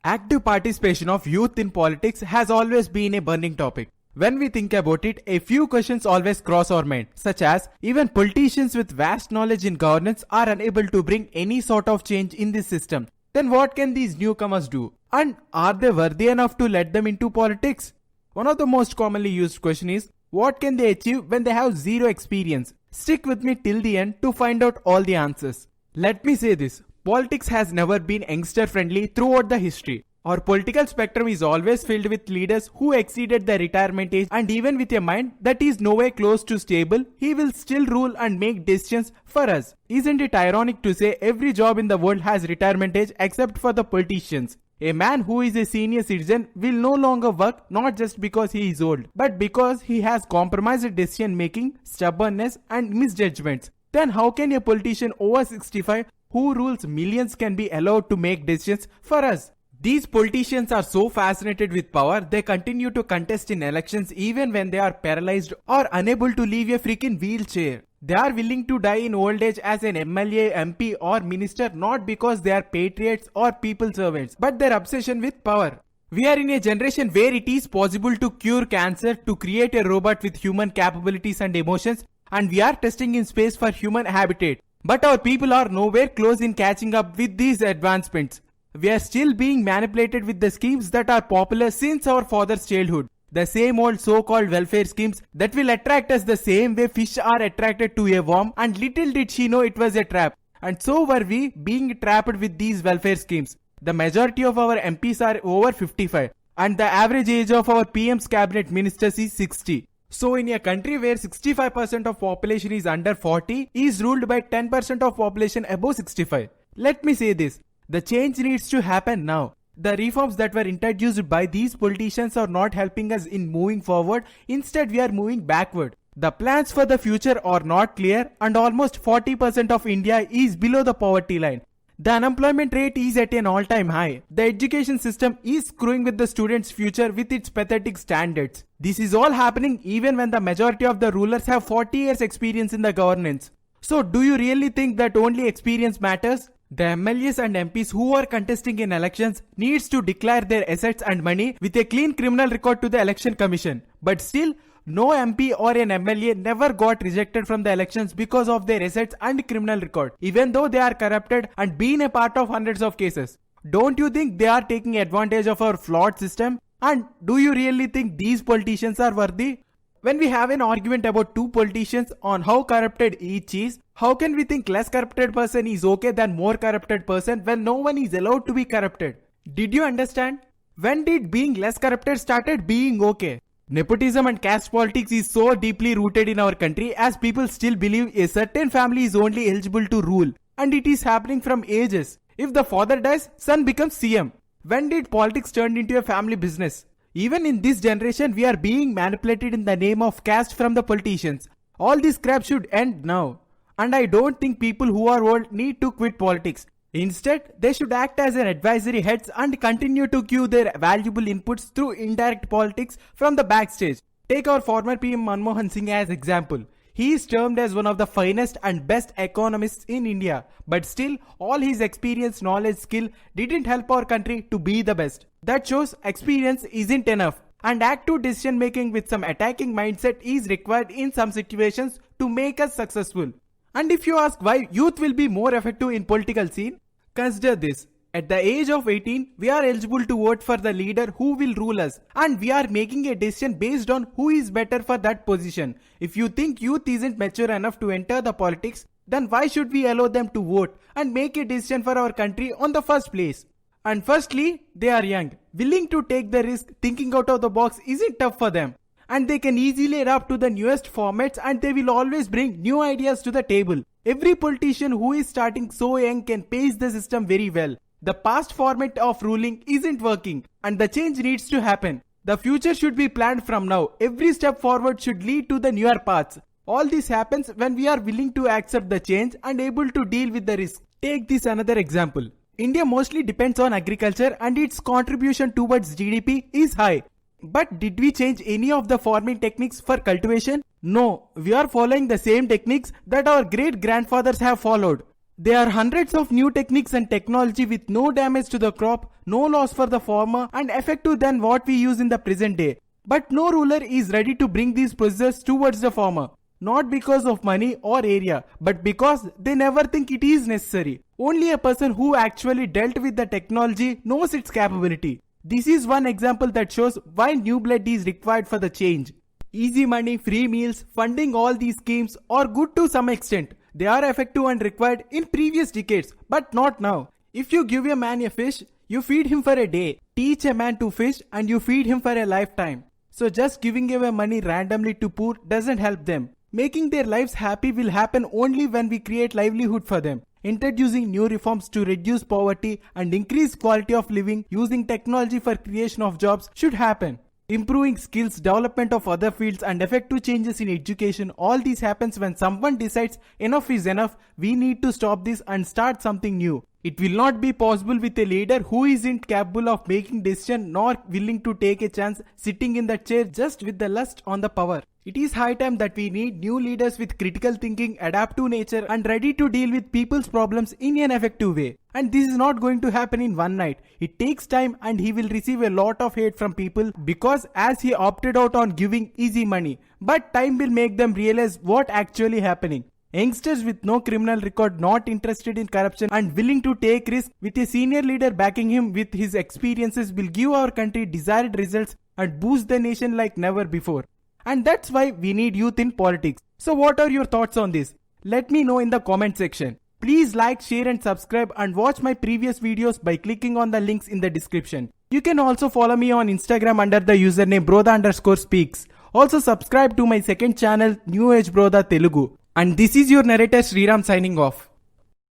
Active participation of youth in politics has always been a burning topic. When we think about it, a few questions always cross our mind, such as even politicians with vast knowledge in governance are unable to bring any sort of change in this system. Then what can these newcomers do? And are they worthy enough to let them into politics? One of the most commonly used questions is, what can they achieve when they have zero experience? Stick with me till the end to find out all the answers. Let me say this. Politics has never been youngster friendly throughout the history. Our political spectrum is always filled with leaders who exceeded the retirement age, and even with a mind that is nowhere close to stable, he will still rule and make decisions for us. Isn't it ironic to say every job in the world has retirement age except for the politicians? A man who is a senior citizen will no longer work not just because he is old, but because he has compromised decision making, stubbornness and misjudgments. Then how can a politician over 65 who rules millions can be allowed to make decisions for us? These politicians are so fascinated with power, they continue to contest in elections even when they are paralyzed or unable to leave a freaking wheelchair. They are willing to die in old age as an MLA, MP or minister not because they are patriots or people servants, but their obsession with power. We are in a generation where it is possible to cure cancer, to create a robot with human capabilities and emotions, and we are testing in space for human habitat. But our people are nowhere close in catching up with these advancements. We are still being manipulated with the schemes that are popular since our father's childhood. The same old so-called welfare schemes that will attract us the same way fish are attracted to a worm, and little did she know it was a trap. And so were we being trapped with these welfare schemes. The majority of our MPs are over 55 and the average age of our PM's cabinet ministers is 60. So in a country where 65% of population is under 40 is ruled by 10% of population above 65. Let me say this, the change needs to happen now. The reforms that were introduced by these politicians are not helping us in moving forward, instead we are moving backward. The plans for the future are not clear and almost 40% of India is below the poverty line. The unemployment rate is at an all-time high. The education system is screwing with the students' future with its pathetic standards. This is all happening even when the majority of the rulers have 40 years experience in the governance. So do you really think that only experience matters? The MLAs and MPs who are contesting in elections needs to declare their assets and money with a clean criminal record to the election commission. But still, no MP or an MLA never got rejected from the elections because of their assets and criminal record, even though they are corrupted and been a part of hundreds of cases. Don't you think they are taking advantage of our flawed system? And do you really think these politicians are worthy? When we have an argument about two politicians on how corrupted each is, how can we think less corrupted person is okay than more corrupted person when no one is allowed to be corrupted? Did you understand? When did being less corrupted started being okay? Nepotism and caste politics is so deeply rooted in our country as people still believe a certain family is only eligible to rule, and it is happening from ages. If the father dies, son becomes CM. When did politics turn into a family business? Even in this generation, we are being manipulated in the name of caste from the politicians. All this crap should end now. And I don't think people who are old need to quit politics. Instead, they should act as an advisory heads and continue to give their valuable inputs through indirect politics from the backstage. Take our former PM Manmohan Singh as example. He is termed as one of the finest and best economists in India. But still, all his experience, knowledge, skill didn't help our country to be the best. That shows experience isn't enough. And active decision making with some attacking mindset is required in some situations to make us successful. And if you ask why youth will be more effective in political scene, consider this. At the age of 18, we are eligible to vote for the leader who will rule us, and we are making a decision based on who is better for that position. If you think youth isn't mature enough to enter the politics, then why should we allow them to vote and make a decision for our country on the first place? And firstly, they are young. Willing to take the risk, thinking out of the box isn't tough for them. And they can easily adapt to the newest formats, and they will always bring new ideas to the table. Every politician who is starting so young can pace the system very well. The past format of ruling isn't working and the change needs to happen. The future should be planned from now. Every step forward should lead to the newer paths. All this happens when we are willing to accept the change and able to deal with the risk. Take this another example. India mostly depends on agriculture and its contribution towards GDP is high. But did we change any of the farming techniques for cultivation? No, we are following the same techniques that our great grandfathers have followed. There are hundreds of new techniques and technology with no damage to the crop, no loss for the farmer, and effective than what we use in the present day. But no ruler is ready to bring these processes towards the farmer. Not because of money or area, but because they never think it is necessary. Only a person who actually dealt with the technology knows its capability. This is one example that shows why new blood is required for the change. Easy money, free meals, funding, all these schemes are good to some extent. They are effective and required in previous decades, but not now. If you give a man a fish, you feed him for a day. Teach a man to fish and you feed him for a lifetime. So just giving away money randomly to poor doesn't help them. Making their lives happy will happen only when we create livelihood for them. Introducing new reforms to reduce poverty and increase quality of living using technology for creation of jobs should happen. Improving skills, development of other fields and effective changes in education, all this happens when someone decides enough is enough, we need to stop this and start something new. It will not be possible with a leader who isn't capable of making decisions nor willing to take a chance sitting in that chair just with the lust on the power. It is high time that we need new leaders with critical thinking, adaptive nature and ready to deal with people's problems in an effective way. And this is not going to happen in one night. It takes time and he will receive a lot of hate from people because as he opted out on giving easy money. But time will make them realize what actually happening. Youngsters with no criminal record, not interested in corruption and willing to take risks with a senior leader backing him with his experiences will give our country desired results and boost the nation like never before. And that's why we need youth in politics. So what are your thoughts on this? Let me know in the comment section. Please like, share and subscribe and watch my previous videos by clicking on the links in the description. You can also follow me on Instagram under the username Brodha_speaks. Also subscribe to my second channel New Age Brodha Telugu. And this is your narrator Sriram signing off.